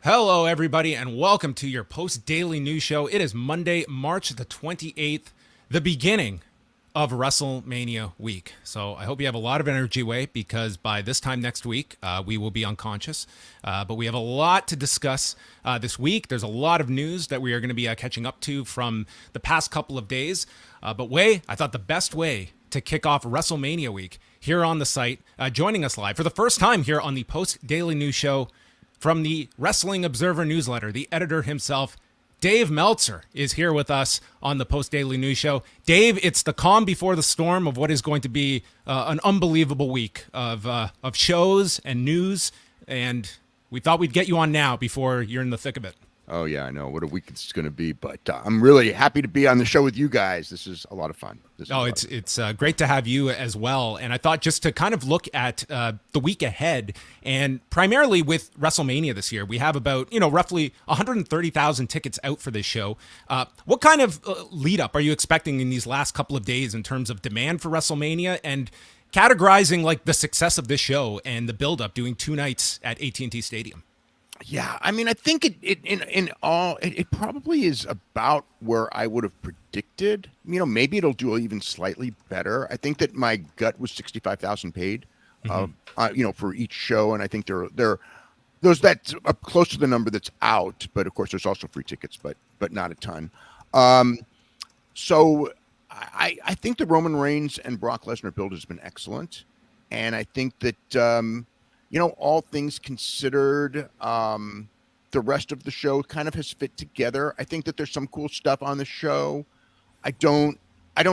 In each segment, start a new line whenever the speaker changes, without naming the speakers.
Hello, everybody, and welcome to your post-daily news show. It is Monday, March the 28th, the beginning of WrestleMania week. So I hope you have a lot of energy, Way, because by this time next week, we will be unconscious. But we have a lot to discuss this week. There's a lot of news that we are going to be catching up to from the past couple of days. But Way, I thought the best way to kick off WrestleMania week here on the site, joining us live for the first time here on the post-daily news show, from the Wrestling Observer newsletter, the editor himself, Dave Meltzer, is here with us on the Post-Daily News Show. Dave, it's the calm before the storm of what is going to be an unbelievable week of shows and news, and we thought we'd get you on now before you're in the thick of it.
Oh, yeah, I know what a week it's going to be, but I'm really happy to be on the show with you guys. This is a lot of fun.
It's great to have you as well. And I thought just to kind of look at the week ahead, and primarily with WrestleMania this year, we have about, roughly 130,000 tickets out for this show. What kind of lead up are you expecting in these last couple of days in terms of demand for WrestleMania and categorizing like the success of this show and the build up doing 2 nights at AT&T Stadium?
Yeah, I mean, I think it probably is about where I would have predicted. Maybe it'll do even slightly better. I think that my gut was 65,000 paid, for each show, and I think there's that's up close to the number that's out. But of course, there's also free tickets, but not a ton. So I think the Roman Reigns and Brock Lesnar build has been excellent, and I think that. All things considered, the rest of the show kind of has fit together. I think that there's some cool stuff on the show. I don't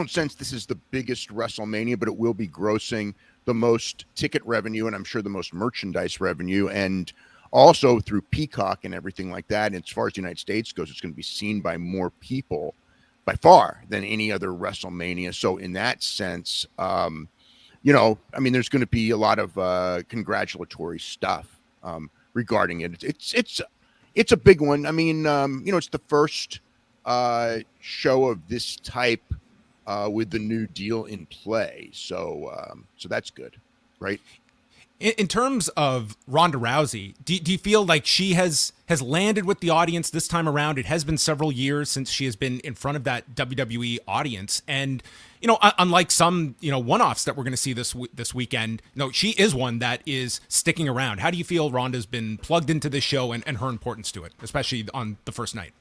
sense this is the biggest WrestleMania, but it will be grossing the most ticket revenue, and I'm sure the most merchandise revenue, and also through Peacock and everything like that. And as far as the United States goes, it's going to be seen by more people by far than any other WrestleMania. So in that sense, there's going to be a lot of congratulatory stuff regarding it. It's a big one. I mean, it's the first show of this type with the new deal in play. So that's good, right?
In terms of Ronda Rousey, do you feel like she has landed with the audience this time around? It has been several years since she has been in front of that WWE audience. And, unlike some, one-offs that we're going to see this weekend, she is one that is sticking around. How do you feel Ronda's been plugged into this show and her importance to it, especially on the first night?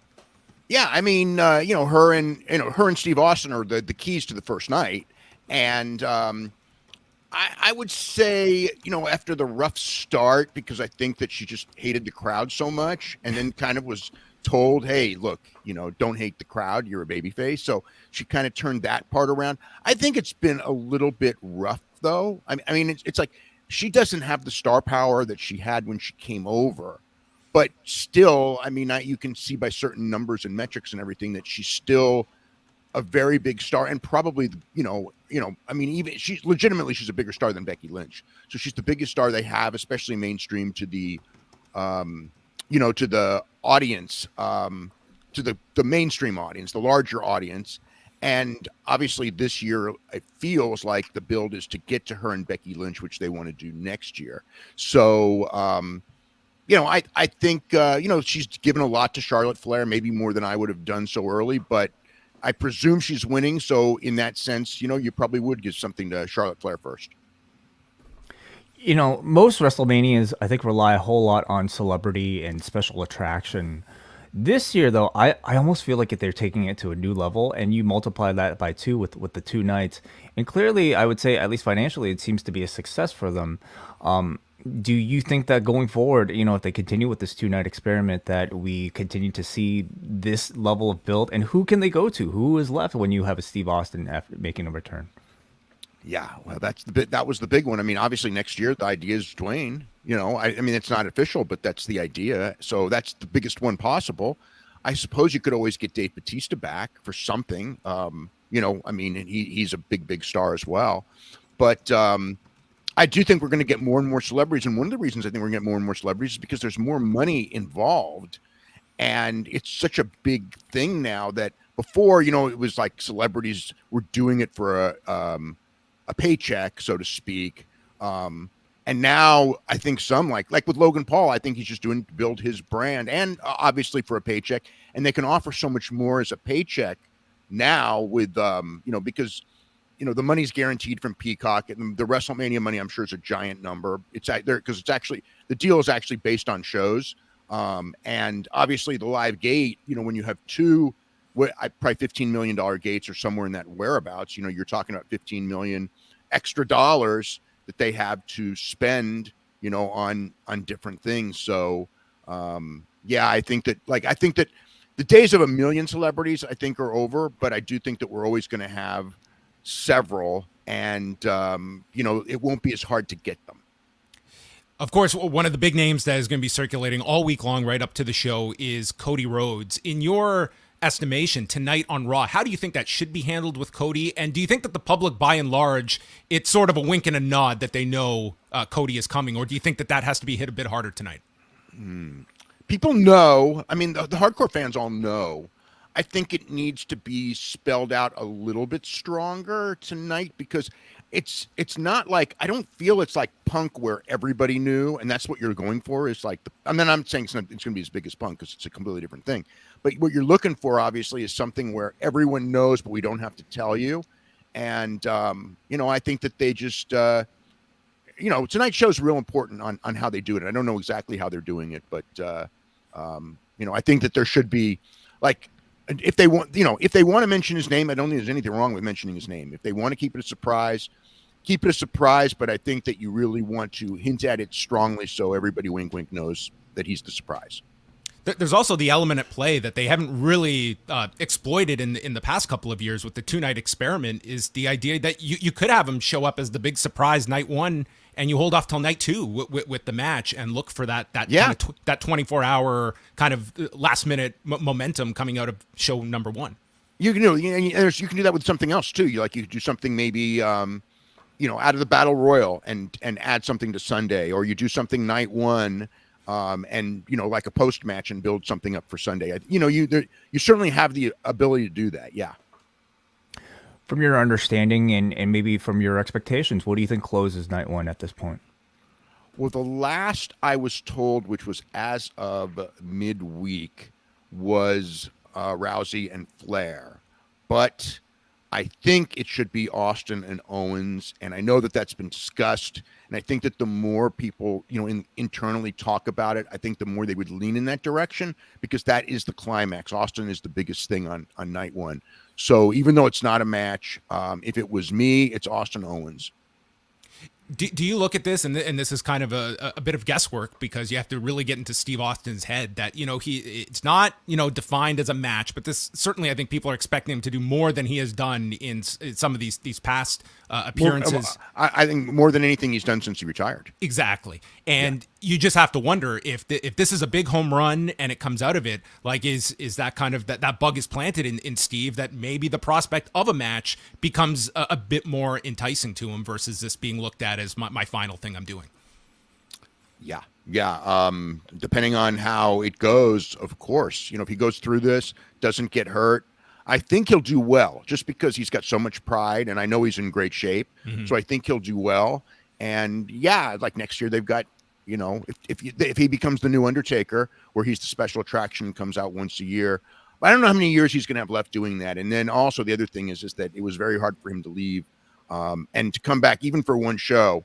Yeah, I mean, her and Steve Austin are the keys to the first night. And, I would say, after the rough start, because I think that she just hated the crowd so much, and then kind of was told, hey, look, don't hate the crowd. You're a babyface. So she kind of turned that part around. I think it's been a little bit rough, though. I mean, it's like she doesn't have the star power that she had when she came over. But still, I mean, you can see by certain numbers and metrics and everything that she's still a very big star, and probably, I mean, even she's a bigger star than Becky Lynch. So she's the biggest star they have, especially mainstream to the, to the audience, to the mainstream audience, the larger audience. And obviously this year, it feels like the build is to get to her and Becky Lynch, which they want to do next year. So, I think, she's given a lot to Charlotte Flair, maybe more than I would have done so early, but I presume she's winning. So in that sense, you probably would give something to Charlotte Flair first.
Most WrestleManias, I think, rely a whole lot on celebrity and special attraction. This year, though, I almost feel like they're taking it to a new level, and you multiply that by 2 with the 2 nights. And clearly, I would say, at least financially, it seems to be a success for them. Do you think that going forward, if they continue with this 2-night experiment, that we continue to see this level of build? And who can they go to? Who is left when you have a Steve Austin after making a return?
Yeah, well, that was the big one. I mean, obviously next year the idea is Dwayne. I mean, it's not official, but that's the idea. So that's the biggest one possible. I suppose you could always get Dave Bautista back for something. I mean, he's a big star as well. But I do think we're going to get more and more celebrities. And one of the reasons I think we're going to get more and more celebrities is because there's more money involved. And it's such a big thing now that before, it was like celebrities were doing it for a paycheck, so to speak. And now I think some like with Logan Paul, I think he's just doing to build his brand and obviously for a paycheck. And they can offer so much more as a paycheck now with because the money's guaranteed from Peacock, and the WrestleMania money I'm sure is a giant number. It's out there because it's actually the deal is actually based on shows, and obviously the live gate. When you have two, probably $15 million gates or somewhere in that whereabouts, you're talking about 15 million extra dollars that they have to spend, on different things. So, I think that the days of a million celebrities, I think, are over. But I do think that we're always going to have several, and it won't be as hard to get them.
Of course, one of the big names that is going to be circulating all week long right up to the show is Cody Rhodes. In your estimation, tonight on Raw, how do you think that should be handled with Cody? And do you think that the public, by and large, it's sort of a wink and a nod that they know Cody is coming? Or do you think that has to be hit a bit harder tonight?
People know. I mean, the hardcore fans all know. I think it needs to be spelled out a little bit stronger tonight because it's not like, I don't feel it's like Punk where everybody knew, and that's what you're going for is like, I'm saying it's going to be as big as Punk because it's a completely different thing. But what you're looking for, obviously, is something where everyone knows, but we don't have to tell you. And, I think that they just, tonight's show is real important on how they do it. I don't know exactly how they're doing it, but, I think that there should be like, if they want to mention his name, I don't think there's anything wrong with mentioning his name. If they want to keep it a surprise, keep it a surprise. But I think that you really want to hint at it strongly so everybody wink, wink knows that he's the surprise.
There's also the element at play that they haven't really exploited in the past couple of years with the 2-night experiment is the idea that you could have him show up as the big surprise night one and you hold off till night two with the match and look for that 24-hour kind of last minute momentum coming out of show number one.
You can do that with something else too. You could do something maybe out of the Battle Royal and add something to Sunday, or you do something night one. And like a post match and build something up for Sunday. You certainly have the ability to do that. Yeah.
From your understanding and maybe from your expectations, what do you think closes night one at this point?
Well, the last I was told, which was as of midweek, was Rousey and Flair, but I think it should be Austin and Owens, and I know that that's been discussed. And I think that the more people, internally talk about it, I think the more they would lean in that direction because that is the climax. Austin is the biggest thing on night one. So even though it's not a match, if it was me, it's Austin Owens.
Do you look at this, and this is kind of a bit of guesswork because you have to really get into Steve Austin's head that, it's not, defined as a match, but this certainly, I think people are expecting him to do more than he has done in some of these past appearances.
I think more than anything he's done since he retired.
Exactly. And you just have to wonder if this is a big home run and it comes out of it, like is that kind of that bug is planted in Steve that maybe the prospect of a match becomes a bit more enticing to him versus this being looked at as my final thing I'm doing.
Yeah. Depending on how it goes, of course, if he goes through this, doesn't get hurt, I think he'll do well just because he's got so much pride and I know he's in great shape. Mm-hmm. So I think he'll do well. And like next year they've got, if he becomes the new Undertaker where he's the special attraction, comes out once a year, I don't know how many years he's going to have left doing that. And then also the other thing is that it was very hard for him to leave and to come back even for one show.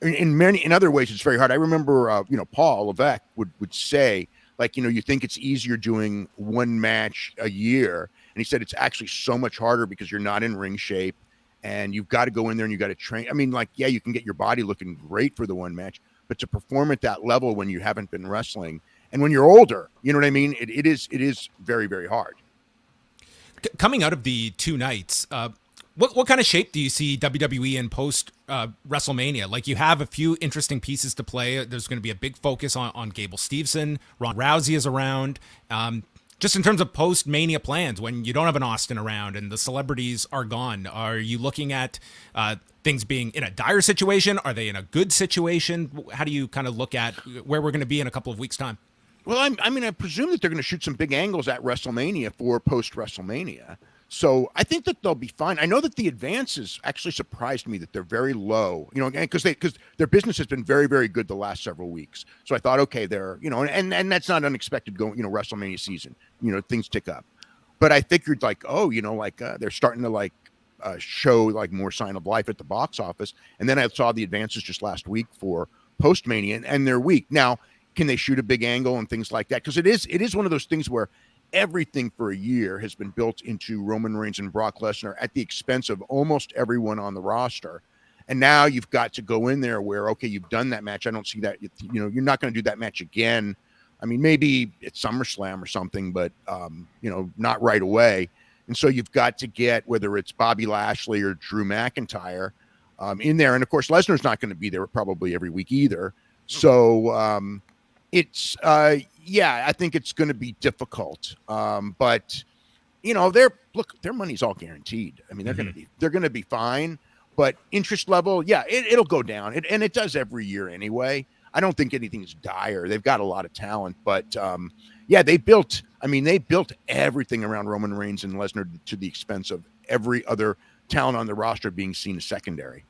In other ways, it's very hard. I remember, Paul Levesque would say, you think it's easier doing one match a year. And he said it's actually so much harder because you're not in ring shape and you've got to go in there and you got to train. I mean, you can get your body looking great for the one match, but to perform at that level when you haven't been wrestling and when you're older, you know what I mean? It is very, very hard.
Coming out of the 2 nights, what kind of shape do you see WWE in post WrestleMania? Like you have a few interesting pieces to play. There's going to be a big focus on Gable Steveson. Ronda Rousey is around. Just in terms of post-Mania plans, when you don't have an Austin around and the celebrities are gone, are you looking at things being in a dire situation? Are they in a good situation? How do you kind of look at where we're going to be in a couple of weeks' time?
Well, I presume that they're going to shoot some big angles at WrestleMania for post-WrestleMania. So I think that they'll be fine. I know that the advances actually surprised me that they're very low, because their business has been very, very good the last several weeks. So I thought, okay, they're, and that's not unexpected going, WrestleMania season, things tick up. But I figured like, oh, they're starting to like show like more sign of life at the box office. And then I saw the advances just last week for Post-Mania, and they're weak. Now, can they shoot a big angle and things like that? Because it is one of those things where everything for a year has been built into Roman Reigns and Brock Lesnar at the expense of almost everyone on the roster. And now you've got to go in there where, okay, you've done that match. I don't see that, you're not going to do that match again. I mean, maybe it's SummerSlam or something, but, not right away. And so you've got to get, whether it's Bobby Lashley or Drew McIntyre in there. And of course, Lesnar's not going to be there probably every week either. So it's, I think it's going to be difficult. But their money's all guaranteed. I mean, they're going to be fine, but interest level, it'll go down. And it does every year anyway. I don't think anything's dire. They've got a lot of talent, but they built everything around Roman Reigns and Lesnar to the expense of every other talent on the roster being seen as secondary.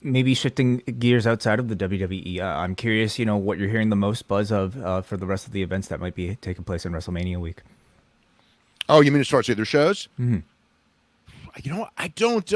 Maybe shifting gears outside of the WWE, I'm curious, what you're hearing the most buzz of for the rest of the events that might be taking place in WrestleMania week.
Oh, you mean as far as the other shows?
Mm-hmm.
I don't.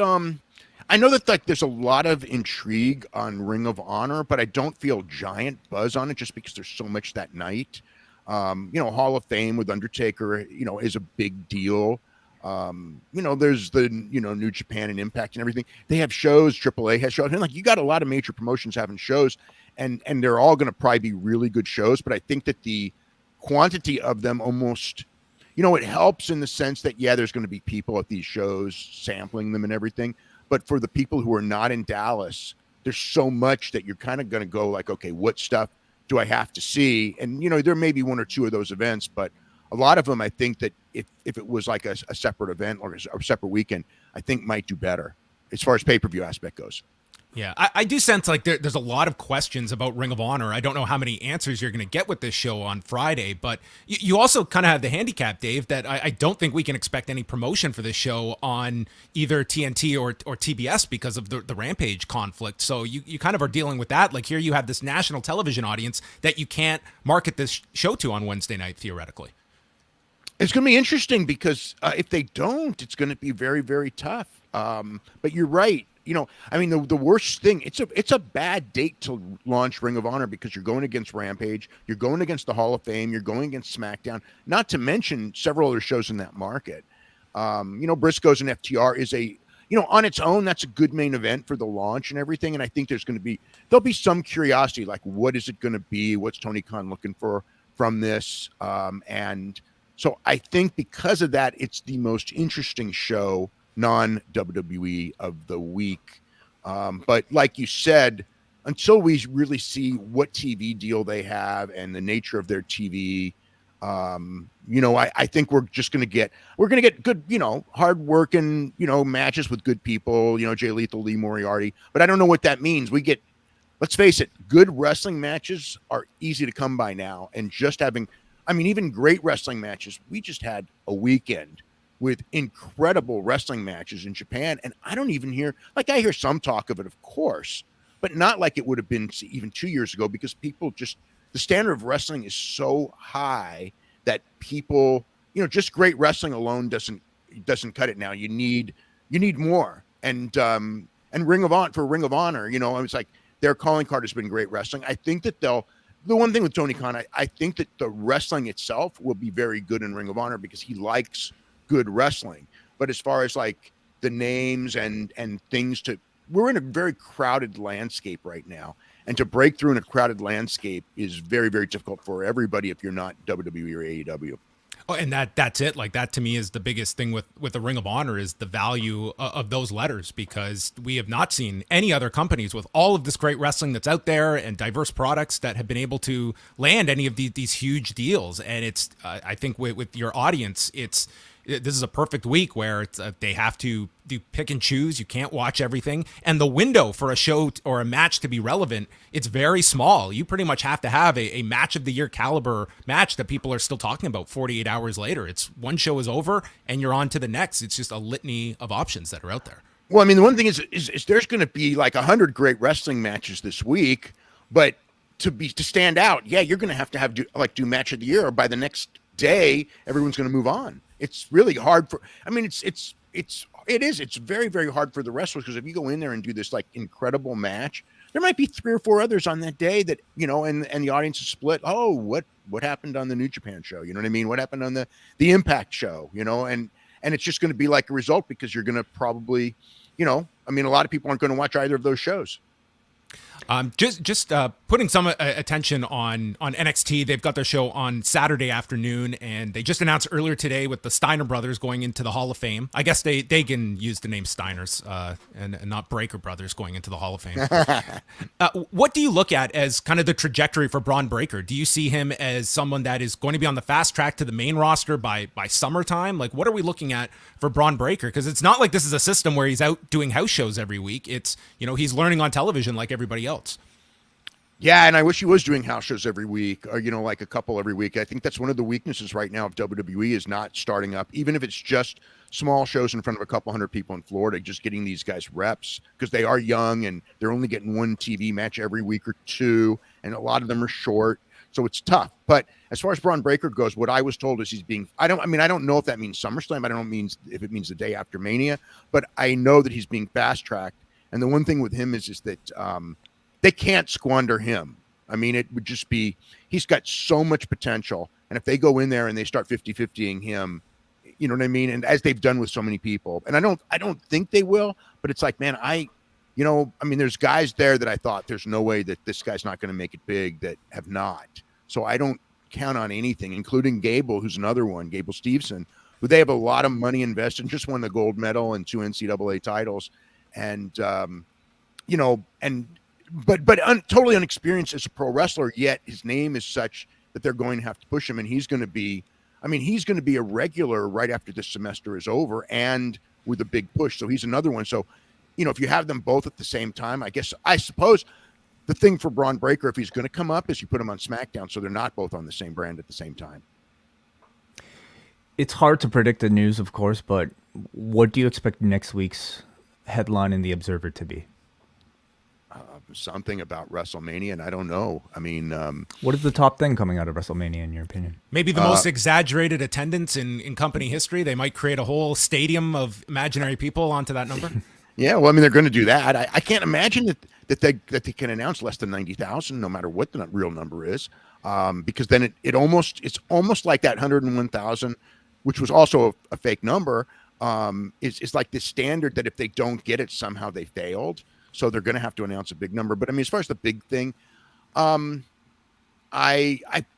I know that like there's a lot of intrigue on Ring of Honor, but I don't feel giant buzz on it just because there's so much that night. Hall of Fame with Undertaker, is a big deal. There's the, New Japan and Impact and everything. They have shows, AAA has shows. And like, you got a lot of major promotions having shows, and they're all going to probably be really good shows. But I think that the quantity of them almost, it helps in the sense that, there's going to be people at these shows sampling them and everything. But for the people who are not in Dallas, there's so much that you're kind of going to go like, okay, what stuff do I have to see? And, there may be one or two of those events, but a lot of them, I think that if it was like a separate event or a separate weekend, I think might do better as far as pay-per-view aspect goes.
Yeah, I do sense like there's a lot of questions about Ring of Honor. I don't know how many answers you're going to get with this show on Friday, but you also kind of have the handicap, Dave, that I don't think we can expect any promotion for this show on either TNT or TBS because of the Rampage conflict. So you kind of are dealing with that. Like here you have this national television audience that you can't market this show to on Wednesday night, theoretically.
It's going to be interesting because if they don't, it's going to be very, very tough. But you're right. The worst thing, it's a bad date to launch Ring of Honor because you're going against Rampage, you're going against the Hall of Fame, you're going against SmackDown, not to mention several other shows in that market. Briscoes and FTR is on its own, that's a good main event for the launch and everything. And I think there'll be some curiosity, like what is it going to be? What's Tony Khan looking for from this? And so I think because of that, it's the most interesting show non-WWE of the week. But like you said, until we really see what TV deal they have and the nature of their TV, I think we're going to get good, hard working, matches with good people, Jay Lethal, Lee Moriarty. But I don't know what that means. Let's face it, good wrestling matches are easy to come by now. And just having, even great wrestling matches, we just had a weekend with incredible wrestling matches in Japan. And I don't even hear, I hear some talk of it, of course, but not like it would have been even 2 years ago, because people the standard of wrestling is so high that people, just great wrestling alone doesn't cut it now. You need more. And Ring of Honor, it's like their calling card has been great wrestling. I think that the one thing with Tony Khan, I think that the wrestling itself will be very good in Ring of Honor because he likes good wrestling. But as far as like the names and things we're in a very crowded landscape right now, and to break through in a crowded landscape is very, very difficult for everybody if you're not WWE or AEW.
Oh, and that's it. Like that to me is the biggest thing with the Ring of Honor is the value of those letters, because we have not seen any other companies with all of this great wrestling that's out there and diverse products that have been able to land any of these huge deals. And it's I think with your audience, it's this is a perfect week where it's they have to do pick and choose. You can't watch everything, and the window for a show or a match to be relevant, it's very small. You pretty much have to have a match of the year caliber match that people are still talking about 48 hours later. It's one show is over and you're on to the next. It's just a litany of options that are out there.
Well, I mean, the one thing is there's going to be like 100 great wrestling matches this week, but to stand out, yeah, you're going to have do match of the year, or by the next day, everyone's going to move on. It's really hard for. I mean, it's very, very hard for the wrestlers, because if you go in there and do this like incredible match, there might be 3 or 4 others on that day that, you know, and the audience is split. Oh, what happened on the New Japan show? You know what I mean? What happened on the Impact show? You know, and it's just going to be like a result, because you're going to probably, you know, I mean, a lot of people aren't going to watch either of those shows.
Just putting some attention on NXT. They've got their show on Saturday afternoon, and they just announced earlier today with the Steiner Brothers going into the Hall of Fame. I guess they can use the name Steiners and not Breaker Brothers going into the Hall of Fame. What do you look at as kind of the trajectory for Braun Breaker? Do you see him as someone that is going to be on the fast track to the main roster by summertime? Like, what are we looking at for Braun Breaker? Because it's not like this is a system where he's out doing house shows every week. It's, you know, he's learning on television like everybody else.
Yeah, and I wish he was doing house shows every week, or, you know, like a couple every week. I think that's one of the weaknesses right now of WWE, is not starting up, even if it's just small shows in front of a couple hundred people in Florida, just getting these guys reps, because they are young and they're only getting one TV match every week or 2, and a lot of them are short, so it's tough. But as far as Braun Breaker goes, what I was told is he's being, I don't know if that means SummerSlam. I don't know if it means the day after Mania, but I know that he's being fast tracked. And the one thing with him is that they can't squander him. I mean, it would just be, he's got so much potential. And if they go in there and they start 50-50ing him, you know what I mean? And as they've done with so many people, and I don't think they will, but it's like, man, there's guys there that I thought there's no way that this guy's not going to make it big, that have not. So I don't count on anything, including Gable, who's another one, Gable Steveson, who they have a lot of money invested, just won the gold medal and 2 NCAA titles. And, totally unexperienced as a pro wrestler, yet his name is such that they're going to have to push him, and he's going to be a regular right after this semester is over, and with a big push. So he's another one. So, you know, if you have them both at the same time, I suppose the thing for Braun Breaker, if he's going to come up, is you put him on SmackDown, so they're not both on the same brand at the same time.
It's hard to predict the news, of course, but what do you expect next week's headline in the Observer to be?
Something about WrestleMania, and I don't know. I mean,
what is the top thing coming out of WrestleMania, in your opinion?
Maybe the most exaggerated attendance in company history. They might create a whole stadium of imaginary people onto that number.
Yeah, well, I mean, they're going to do that. I can't imagine that they can announce less than 90,000, no matter what the real number is, because then it's almost like that 101,000, which was also a fake number. Is like the standard that if they don't get it, somehow they failed. So they're going to have to announce a big number. But I mean, as far as the big thing, I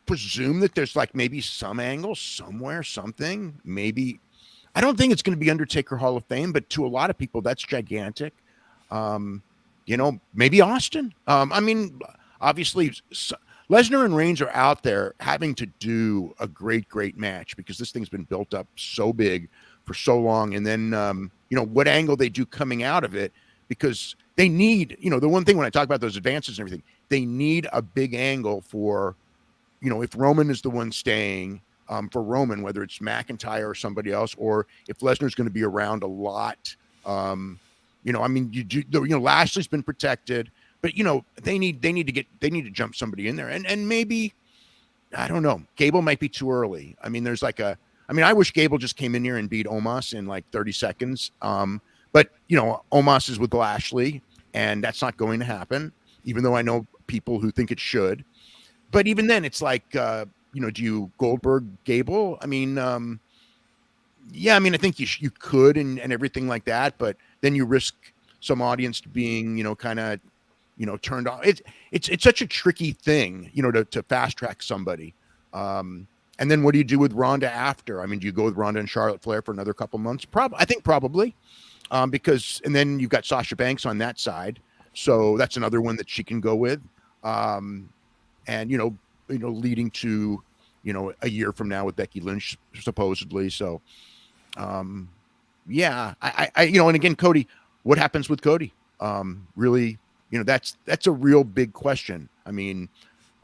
presume that there's like maybe some angle somewhere, something. Maybe, I don't think it's going to be Undertaker Hall of Fame, but to a lot of people, that's gigantic. Maybe Austin. I mean, obviously, Lesnar and Reigns are out there having to do a great, great match, because this thing's been built up so big for so long. And then, what angle they do coming out of it, because they need, the one thing when I talk about those advances and everything, they need a big angle for, if Roman is the one staying, for Roman, whether it's McIntyre or somebody else, or if Lesnar's going to be around a lot. Lashley's been protected, but they need to jump somebody in there, and maybe, I don't know, Gable might be too early. I mean, I wish Gable just came in here and beat Omos in like 30 seconds. But, Omos is with Lashley, and that's not going to happen, even though I know people who think it should. But even then, it's like, do you Goldberg Gable? I mean, I think you could and everything like that, but then you risk some audience being, kind of, turned off. It's such a tricky thing, to fast track somebody. And then what do you do with Ronda after? I mean, do you go with Ronda and Charlotte Flair for another couple months? I think probably. Because, and then you've got Sasha Banks on that side. So that's another one that she can go with. Leading to, a year from now with Becky Lynch, supposedly. So Yeah, and again, Cody, what happens with Cody? Really, that's a real big question. I mean,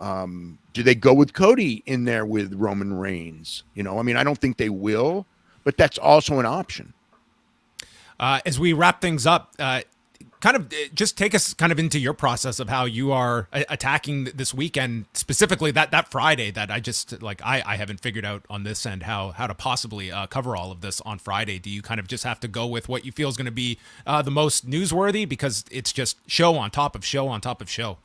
do they go with Cody in there with Roman Reigns? I don't think they will, but that's also an option.
As we wrap things up, kind of just take us kind of into your process of how you are attacking this weekend, specifically that Friday that I haven't figured out on this end how to possibly cover all of this on Friday. Do you kind of just have to go with what you feel is going to be the most newsworthy, because it's just show on top of show on top of show?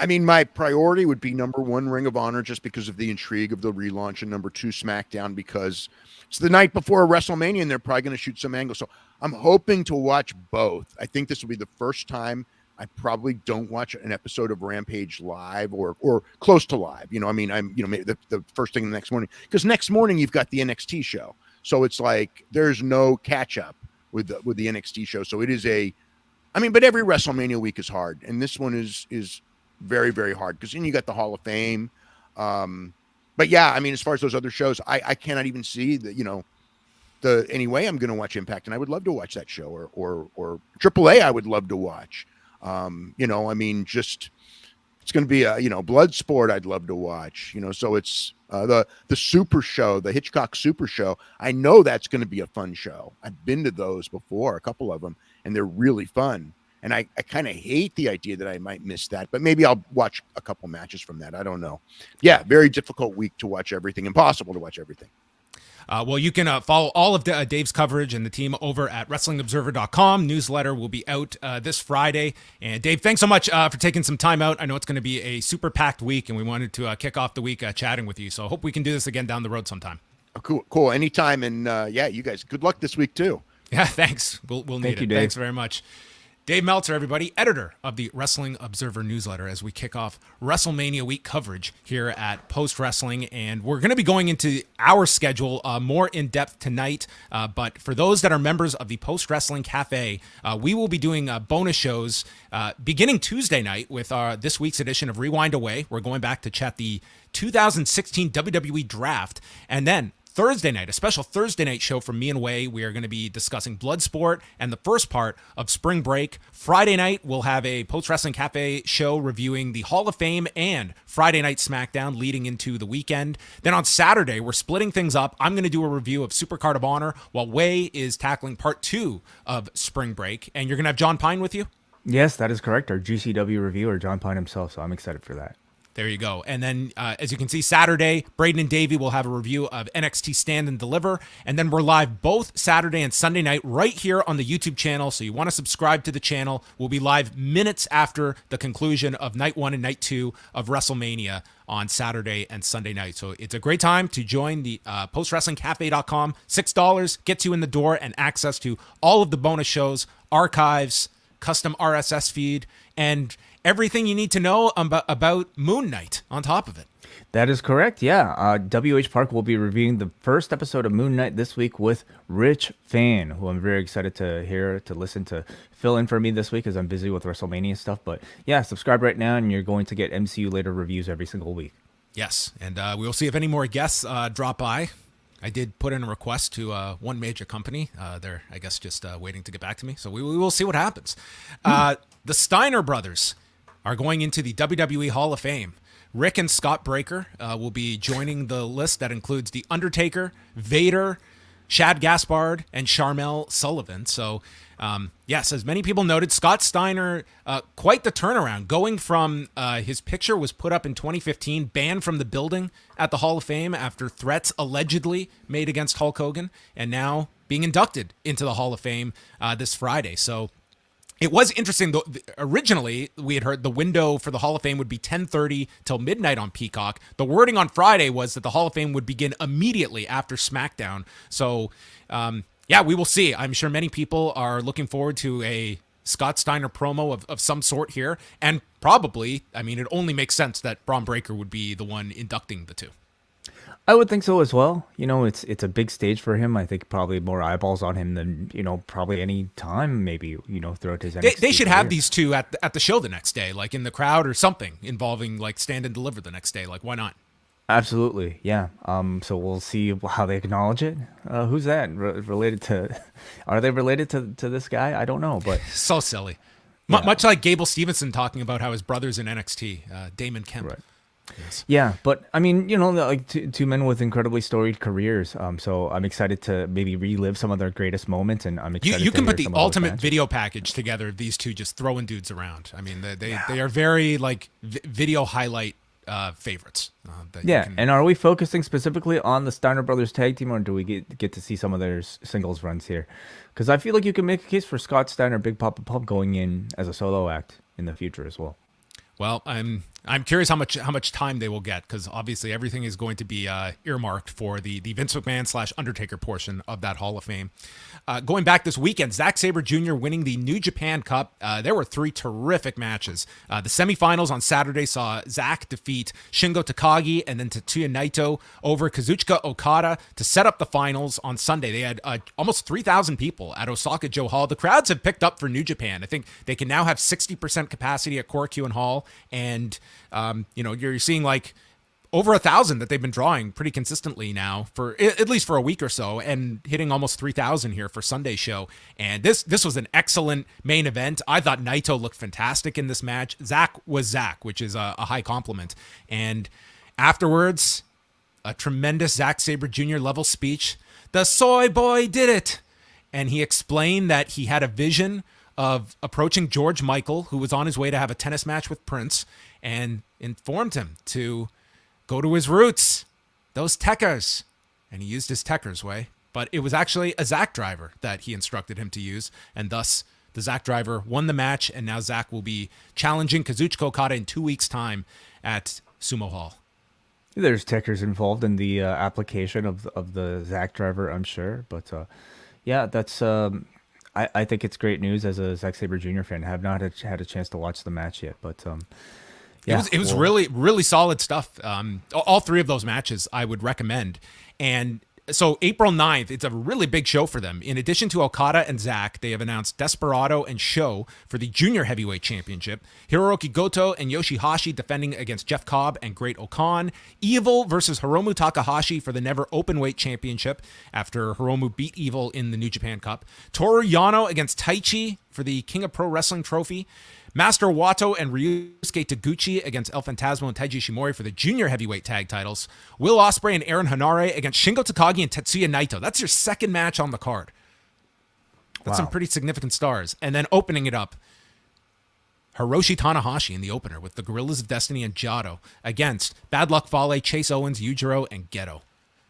I mean, my priority would be number one, Ring of Honor, just because of the intrigue of the relaunch, and number two, SmackDown, because it's the night before WrestleMania and they're probably going to shoot some angles. So I'm hoping to watch both. I think this will be the first time I probably don't watch an episode of Rampage live or close to live. Maybe the first thing the next morning, because next morning you've got the NXT show. So it's like there's no catch up with the NXT show. So it is but every WrestleMania week is hard. And this one is very, very hard, because then you got the Hall of Fame. But yeah, as far as those other shows, I cannot even see anyway, I'm going to watch Impact, and I would love to watch that show, or AAA. I would love to watch. Just it's going to be a blood sport. I'd love to watch. So it's the Super Show, the Hitchcock Super Show. I know that's going to be a fun show. I've been to those before, a couple of them, and they're really fun. And I kind of hate the idea that I might miss that, but maybe I'll watch a couple matches from that. I don't know. Yeah, very difficult week to watch everything. Impossible to watch everything.
Well, you can follow all of Dave's coverage and the team over at WrestlingObserver.com. Newsletter will be out this Friday. And Dave, thanks so much for taking some time out. I know it's going to be a super packed week, and we wanted to kick off the week chatting with you. So I hope we can do this again down the road sometime.
Oh, cool. Anytime. And you guys, good luck this week too.
Yeah, thanks. We'll need
Thank
it.
you, Dave.
Thanks very much. Dave Meltzer, everybody, editor of the Wrestling Observer newsletter, as we kick off WrestleMania week coverage here at Post Wrestling. And we're going to be going into our schedule more in depth tonight. But for those that are members of the Post Wrestling Cafe, we will be doing bonus shows beginning Tuesday night with this week's edition of Rewind Away. We're going back to chat the 2016 WWE Draft. And then Thursday night, a special Thursday night show from me and Way. We are going to be discussing Bloodsport and the first part of Spring Break. Friday night, we'll have a Post Wrestling Cafe show reviewing the Hall of Fame and Friday Night SmackDown leading into the weekend. Then on Saturday, we're splitting things up. I'm going to do a review of Supercard of Honor while Way is tackling part 2 of Spring Break. And you're going to have John Pine with you?
Yes, that is correct. Our GCW reviewer, John Pine himself. So I'm excited for that.
There you go. And then, as you can see, Saturday, Braden and Davey will have a review of NXT Stand and Deliver. And then we're live both Saturday and Sunday night right here on the YouTube channel. So you want to subscribe to the channel. We'll be live minutes after the conclusion of Night 1 and Night 2 of WrestleMania on Saturday and Sunday night. So it's a great time to join the postwrestlingcafe.com. $6 gets you in the door and access to all of the bonus shows, archives, custom RSS feed, and everything you need to know about Moon Knight on top of it.
That is correct, yeah. WH Park will be reviewing the first episode of Moon Knight this week with Rich Fan, who I'm very excited to listen to fill in for me this week as I'm busy with WrestleMania stuff. But yeah, subscribe right now and you're going to get MCU Later reviews every single week.
Yes, and we'll see if any more guests drop by. I did put in a request to one major company. They're, I guess, just waiting to get back to me. So we will see what happens. The Steiner Brothers are going into the WWE Hall of Fame. Rick and Scott Breaker will be joining the list that includes The Undertaker, Vader, Shad Gaspard, and Sharmell Sullivan. So, yes, as many people noted, Scott Steiner, quite the turnaround, going from his picture was put up in 2015, banned from the building at the Hall of Fame after threats allegedly made against Hulk Hogan, and now being inducted into the Hall of Fame this Friday. So, it was interesting, though. Originally, we had heard the window for the Hall of Fame would be 10:30 till midnight on Peacock. The wording on Friday was that the Hall of Fame would begin immediately after SmackDown. So, yeah, we will see. I'm sure many people are looking forward to a Scott Steiner promo of some sort here. And probably, it only makes sense that Braun Breaker would be the one inducting the two.
I would think so as well. It's a big stage for him. I think probably more eyeballs on him than, probably any time maybe, throughout his NXT
They should
career.
have these two at the show the next day, like in the crowd or something involving like Stand and Deliver the next day. Like, why not?
Absolutely, yeah. So we'll see how they acknowledge it. Who's that? Related to? Are they related to this guy? I don't know, but
So silly.
yeah,
Much like Gable Stevenson talking about how his brother's in NXT, Damon Kemp.
right.
Yes.
Yeah, but I mean, like two men with incredibly storied careers. So I'm excited to maybe relive some of their greatest moments, and I'm excited.
You
to
can
hear
put the
some of those
ultimate
matches.
video package together of these two just throwing dudes around. I mean, they are very like video highlight favorites. That you
Yeah,
can,
and are we focusing specifically on the Steiner Brothers tag team, or do we get to see some of their singles runs here? Because I feel like you can make a case for Scott Steiner, Big Papa Pump going in as a solo act in the future as well.
well, I'm curious how much time they will get, because obviously everything is going to be earmarked for the Vince McMahon / Undertaker portion of that Hall of Fame. Going back this weekend, Zack Sabre Jr. winning the New Japan Cup. There were 3 terrific matches. The semifinals on Saturday saw Zack defeat Shingo Takagi and then Tetsuya Naito over Kazuchika Okada to set up the finals on Sunday. They had almost 3,000 people at Osaka Joe Hall. The crowds have picked up for New Japan. I think they can now have 60% capacity at Korakuen Hall, and you're seeing like over 1,000 that they've been drawing pretty consistently now for at least for a week or so, and hitting almost 3,000 here for Sunday's show. And this was an excellent main event. I thought Naito looked fantastic in this match. Zack was Zack, which is a high compliment. And afterwards, a tremendous Zack Sabre Jr. level speech. The soy boy did it. And he explained that he had a vision of approaching George Michael, who was on his way to have a tennis match with Prince, and informed him to go to his roots, those techers. And he used his techers way, but it was actually a Zack driver that he instructed him to use, and thus the Zack driver won the match, and now Zack will be challenging Kazuchika Okada in 2 weeks' time at Sumo Hall.
There's techers involved in the application of the Zack driver, I'm sure, but yeah, that's. I think it's great news as a Zack Sabre Jr. fan. I have not had a chance to watch the match yet, but yeah,
It was really solid stuff. All 3 of those matches I would recommend. And so April 9th, it's a really big show for them. In addition to Okada and Zack, they have announced Desperado and Sho for the Junior Heavyweight Championship. Hiroki Goto and Yoshihashi defending against Jeff Cobb and Great Okan. Evil versus Hiromu Takahashi for the Never Openweight Championship after Hiromu beat Evil in the New Japan Cup. Toru Yano against Taichi for the King of Pro Wrestling Trophy. Master Wato and Ryusuke Taguchi against El Phantasmo and Taiji Shimori for the Junior Heavyweight Tag titles. Will Ospreay and Aaron Hanare against Shingo Takagi and Tetsuya Naito. That's your second match on the card. That's some pretty significant stars. And then opening it up, Hiroshi Tanahashi in the opener with the Gorillas of Destiny and Jado against Bad Luck Fale, Chase Owens, Yujiro, and Geto.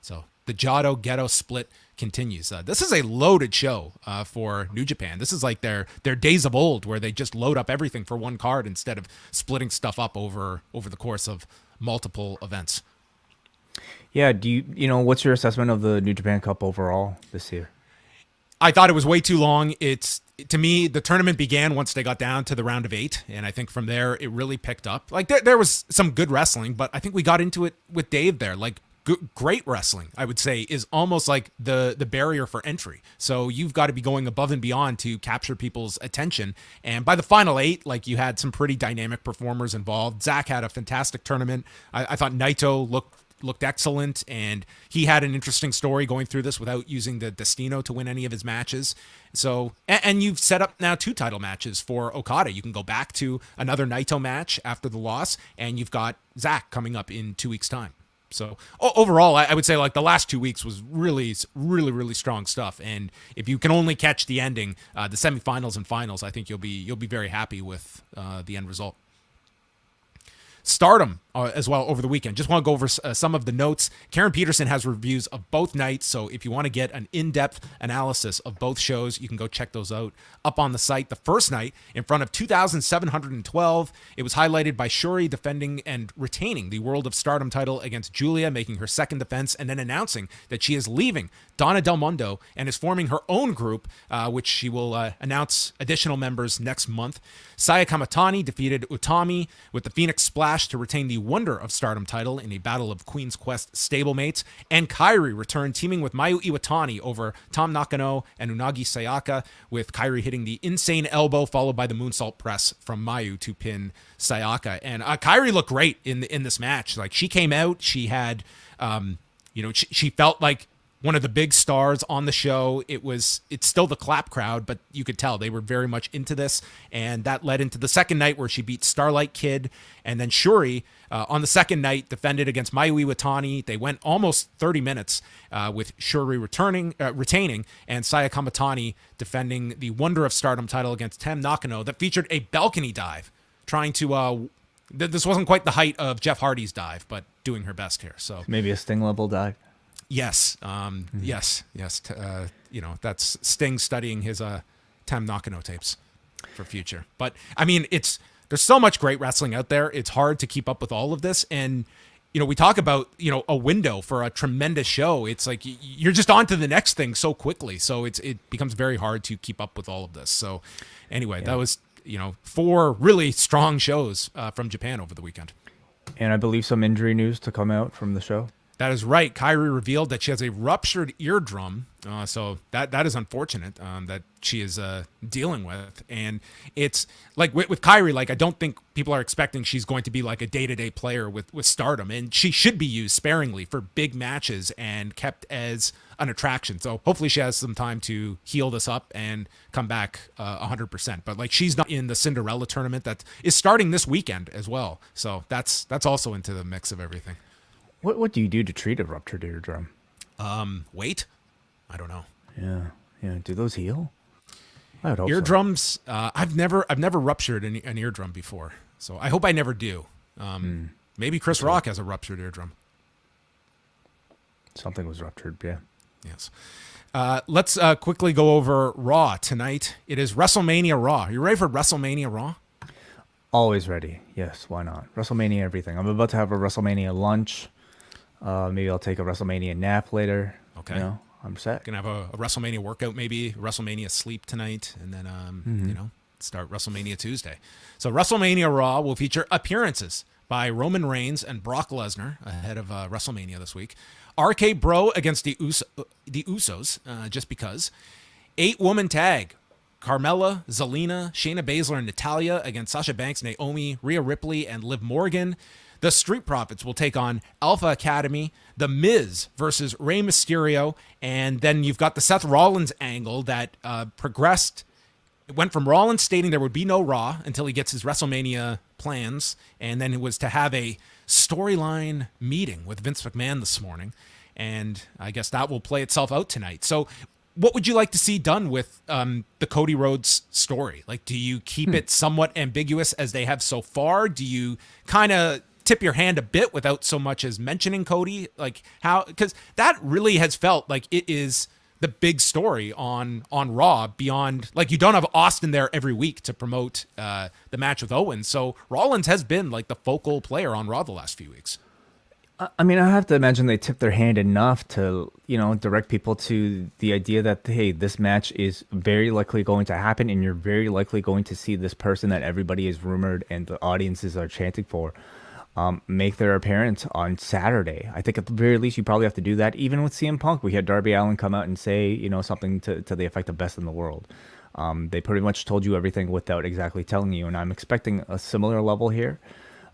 So the Jado-Geto split continues. This is a loaded show for New Japan. This is like their days of old, where they just load up everything for one card instead of splitting stuff up over the course of multiple events.
Yeah, do what's your assessment of the New Japan Cup overall this year?
I thought it was way too long. To me, the tournament began once they got down to the round of 8, and I think from there it really picked up. Like there was some good wrestling, but I think we got into it with Dave there. Like great wrestling, I would say, is almost like the barrier for entry. So you've got to be going above and beyond to capture people's attention. And by the final 8, like, you had some pretty dynamic performers involved. Zack had a fantastic tournament. I thought Naito looked excellent, and he had an interesting story going through this without using the Destino to win any of his matches. So, and you've set up now 2 title matches for Okada. You can go back to another Naito match after the loss, and you've got Zack coming up in 2 weeks' time. So overall, I would say like the last 2 weeks was really, really, really strong stuff. And if you can only catch the ending, the semifinals and finals, I think you'll be very happy with the end result. Stardom as well over the weekend. Just want to go over some of the notes. Karen Peterson has reviews of both nights, so if you want to get an in-depth analysis of both shows, you can go check those out up on the site. The first night, in front of 2,712, it was highlighted by Shuri defending and retaining the World of Stardom title against Julia, making her second defense, and then announcing that she is leaving Donna Del Mondo and is forming her own group, which she will announce additional members next month. Saya Kamatani defeated Utami with the Phoenix Splash Splash to retain the Wonder of Stardom title in a battle of Queen's Quest stablemates. And Kairi returned, teaming with Mayu Iwatani over Tam Nakano and Unagi Sayaka, with Kairi hitting the insane elbow followed by the moonsault press from Mayu to pin Sayaka. And Kairi looked great in this match. Like, she came out, she had, she felt like one of the big stars on the show. It's still the clap crowd, but you could tell they were very much into this. And that led into the second night where she beat Starlight Kid. And then Shuri, on the second night, defended against Mayu Iwatani. They went almost 30 minutes with Shuri retaining, and Saya Kamatani defending the Wonder of Stardom title against Tam Nakano, that featured a balcony dive, trying to... this wasn't quite the height of Jeff Hardy's dive, but doing her best here. So
Maybe a Sting level dive.
yes, yes. That's Sting studying his Tam Nakano tapes for future. But I mean, there's so much great wrestling out there. It's hard to keep up with all of this, and we talk about a window for a tremendous show. It's like you're just on to the next thing so quickly, so it becomes very hard to keep up with all of this. So anyway, that was 4 really strong shows from Japan over the weekend.
And I believe some injury news to come out from the show.
That is right. Kairi revealed that she has a ruptured eardrum. So that is unfortunate that she is dealing with. And it's like with Kairi, like, I don't think people are expecting she's going to be like a day-to-day player with Stardom. And she should be used sparingly for big matches and kept as an attraction. So hopefully she has some time to heal this up and come back 100%. But like, she's not in the Cinderella tournament that is starting this weekend as well. So that's also into the mix of everything.
What do you do to treat a ruptured eardrum?
Wait. I don't know.
Yeah. Do those heal? I would hope
Eardrums. I've never ruptured an eardrum before, so I hope I never do. Maybe Chris Rock has a ruptured eardrum.
Something was ruptured. Yeah.
Yes. Let's quickly go over Raw tonight. It is WrestleMania Raw. Are you ready for WrestleMania Raw?
Always ready. Yes. Why not? WrestleMania everything. I'm about to have a WrestleMania lunch. Maybe I'll take a WrestleMania nap later.
Okay.
I'm set.
Gonna have a WrestleMania workout, maybe WrestleMania sleep tonight, and then start WrestleMania Tuesday. So WrestleMania Raw will feature appearances by Roman Reigns and Brock Lesnar ahead of WrestleMania this week. RK Bro against the Usos, just because. 8-woman tag. Carmella, Zelina, Shayna Baszler, and Natalya against Sasha Banks, Naomi, Rhea Ripley, and Liv Morgan. The Street Profits will take on Alpha Academy, The Miz versus Rey Mysterio, and then you've got the Seth Rollins angle that progressed. It went from Rollins stating there would be no Raw until he gets his WrestleMania plans, and then it was to have a storyline meeting with Vince McMahon this morning, and I guess that will play itself out tonight. So what would you like to see done with the Cody Rhodes story? Like, do you keep it somewhat ambiguous as they have so far? Do you kind of tip your hand a bit without so much as mentioning Cody? Like, how, because that really has felt like it is the big story on Raw, beyond, like, you don't have Austin there every week to promote the match with Owens. So Rollins has been like the focal player on Raw the last few weeks.
I mean, I have to imagine they tipped their hand enough to, direct people to the idea that, hey, this match is very likely going to happen, and you're very likely going to see this person that everybody is rumored and the audiences are chanting for make their appearance on Saturday. I think at the very least you probably have to do that. Even with CM Punk, we had Darby Allin come out and say, something to the effect of best in the world. They pretty much told you everything without exactly telling you, and I'm expecting a similar level here.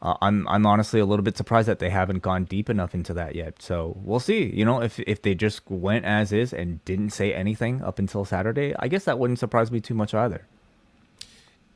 I'm honestly a little bit surprised that they haven't gone deep enough into that yet. So we'll see. If they just went as is and didn't say anything up until Saturday, I guess that wouldn't surprise me too much either.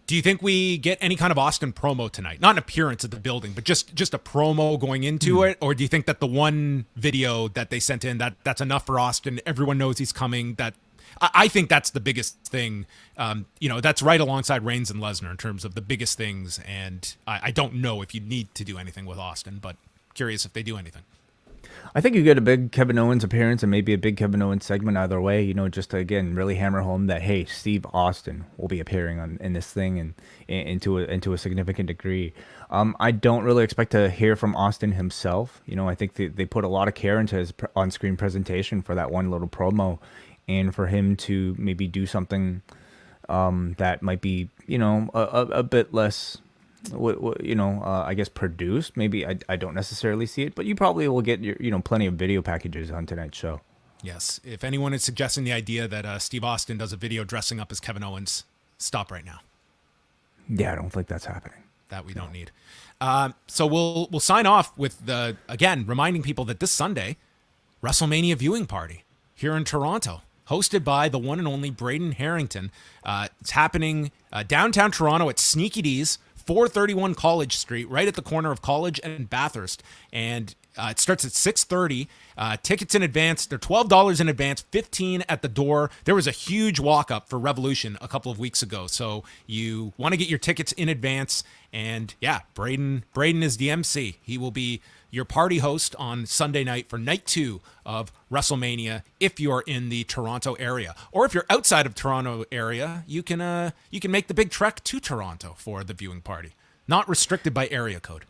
Do you think we get any kind of Austin promo tonight? Not an appearance at the building, but just a promo going into it? Or do you think that the one video that they sent in, that's enough for Austin? Everyone knows he's coming. That I think that's the biggest thing. That's right alongside Reigns and Lesnar in terms of the biggest things. And I don't know if you need to do anything with Austin, but curious if they do anything.
I think you get a big Kevin Owens appearance and maybe a big Kevin Owens segment either way, just to, again, really hammer home that, hey, Steve Austin will be appearing in this thing and into a significant degree. I don't really expect to hear from Austin himself. I think they put a lot of care into his on-screen presentation for that one little promo, and for him to maybe do something that might be, a bit less I guess produced. Maybe I don't necessarily see it, but you probably will get your, plenty of video packages on tonight's show.
Yes. If anyone is suggesting the idea that Steve Austin does a video dressing up as Kevin Owens, stop right now.
Yeah, I don't think that's happening.
That we don't need. So we'll sign off with again reminding people that this Sunday, WrestleMania viewing party here in Toronto, hosted by the one and only Braden Harrington. It's happening downtown Toronto at Sneaky D's, 431 College Street, right at the corner of College and Bathurst. And it starts at 6:30. Tickets in advance. They're $12 in advance, $15 at the door. There was a huge walk-up for Revolution a couple of weeks ago. So you want to get your tickets in advance. And yeah, Braden is the MC. He will be your party host on Sunday night for night 2 of WrestleMania if you're in the Toronto area. Or if you're outside of Toronto area, you can make the big trek to Toronto for the viewing party. Not restricted by area code.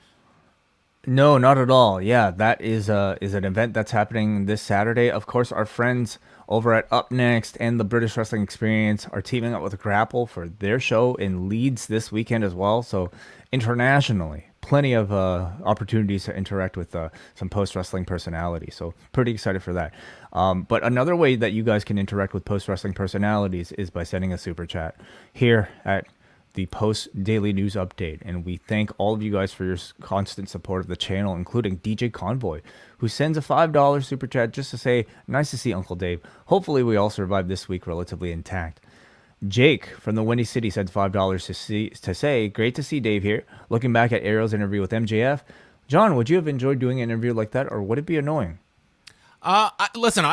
No, not at all. Yeah, that is an event that's happening this Saturday. Of course, our friends over at Up Next and the British Wrestling Experience are teaming up with Grapple for their show in Leeds this weekend as well. So internationally, plenty of opportunities to interact with some post-wrestling personalities. So pretty excited for that. But another way that you guys can interact with post-wrestling personalities is by sending a super chat here at the Post Daily News Update. And we thank all of you guys for your constant support of the channel, including DJ Convoy, who sends a $5 super chat just to say, nice to see Uncle Dave. Hopefully we all survive this week relatively intact. Jake from the Windy City said $5 to say, great to see Dave here. Looking back at Ariel's interview with MJF, John, would you have enjoyed doing an interview like that, or would it be annoying?
Listen,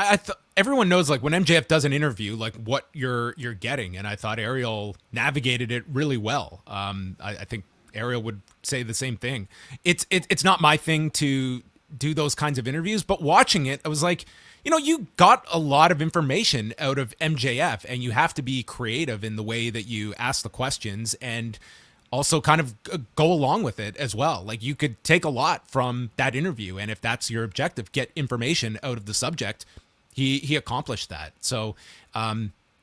everyone knows like when MJF does an interview, like what you're getting, and I thought Ariel navigated it really well. I think Ariel would say the same thing. It's not my thing to do those kinds of interviews, but watching it, I was like, you got a lot of information out of MJF, and you have to be creative in the way that you ask the questions and also kind of go along with it as well. Like you could take a lot from that interview, and if that's your objective, get information out of the subject. He accomplished that. So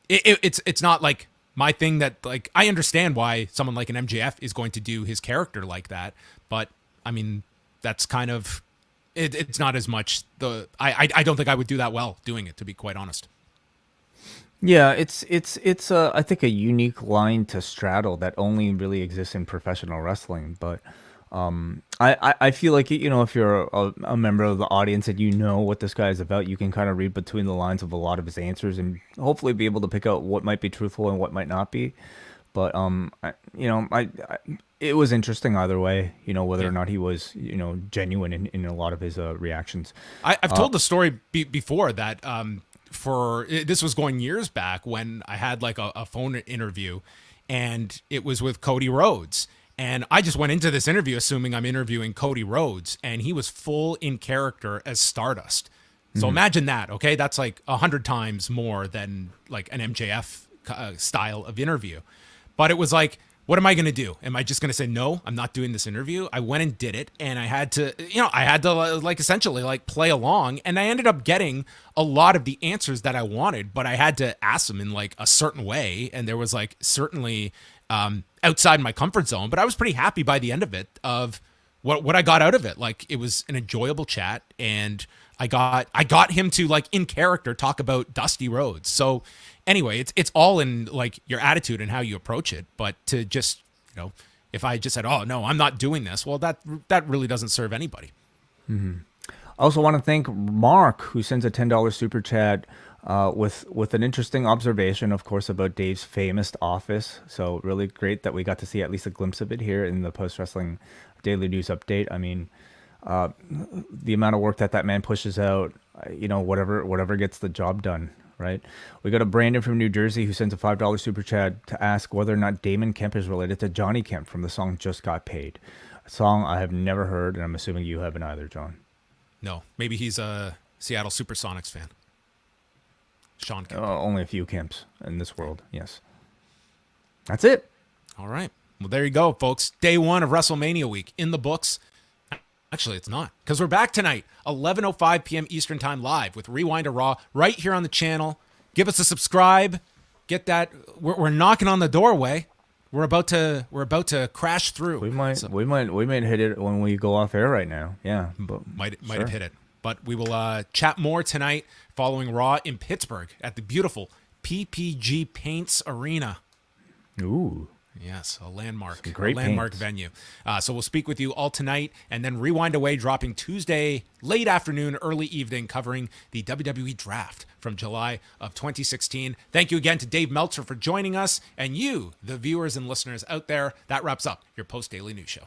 it's not like my thing that like I understand why someone like an MJF is going to do his character like that, but I mean that's kind of it's not as much I don't think I would do that well doing it, to be quite honest.
Yeah, it's I think a unique line to straddle that only really exists in professional wrestling. But I feel like if you're a member of the audience and you know what this guy is about, you can kind of read between the lines of a lot of his answers and hopefully be able to pick out what might be truthful and what might not be. But it was interesting either way. Whether or not he was genuine in a lot of his reactions.
I've told the story before that. This was going years back when I had like a phone interview, and it was with Cody Rhodes. And I just went into this interview assuming I'm interviewing Cody Rhodes, and he was full in character as Stardust. So imagine that, okay? That's like 100 times more than like an MJF style of interview. But it was like, what am I going to do? Am I just going to say, no, I'm not doing this interview? I went and did it, and I had to like essentially like play along, and I ended up getting a lot of the answers that I wanted, but I had to ask them in like a certain way, and there was like certainly outside my comfort zone, but I was pretty happy by the end of it of what I got out of it. Like it was an enjoyable chat, and I got him to like in character talk about Dusty Rhodes. So anyway, it's all in like your attitude and how you approach it. But to just, if I just said, oh no, I'm not doing this, well, that really doesn't serve anybody.
Mm-hmm. I also want to thank Mark, who sends a $10 super chat with an interesting observation, of course, about Dave's famous office. So really great that we got to see at least a glimpse of it here in the Post Wrestling Daily News Update. I mean, the amount of work that man pushes out, whatever gets the job done, right? We got a Brandon from New Jersey who sends a $5 super chat to ask whether or not Damon Kemp is related to Johnny Kemp from the song Just Got Paid, a song I have never heard, and I'm assuming you haven't either, John.
No, maybe he's a Seattle Supersonics fan. Sean Kemp.
Only a few Kemps in this world, yes. That's it.
All right. Well, there you go, folks. Day 1 of WrestleMania week in the books. Actually, it's not, because we're back tonight, 11:05 p.m. Eastern Time live with Rewind to Raw right here on the channel. Give us a subscribe. Get that. We're knocking on the doorway. we're about to crash through.
We might hit it when we go off air right now. Yeah, but
Might have hit it. But we will chat more tonight following Raw in Pittsburgh at the beautiful PPG Paints Arena.
Ooh.
Yes, a landmark
Paints.
venue. So we'll speak with you all tonight, and then Rewind Away dropping Tuesday late afternoon, early evening, covering the WWE Draft from July of 2016. Thank you again to Dave Meltzer for joining us, and you, the viewers and listeners out there. That wraps up your Post Daily News Show.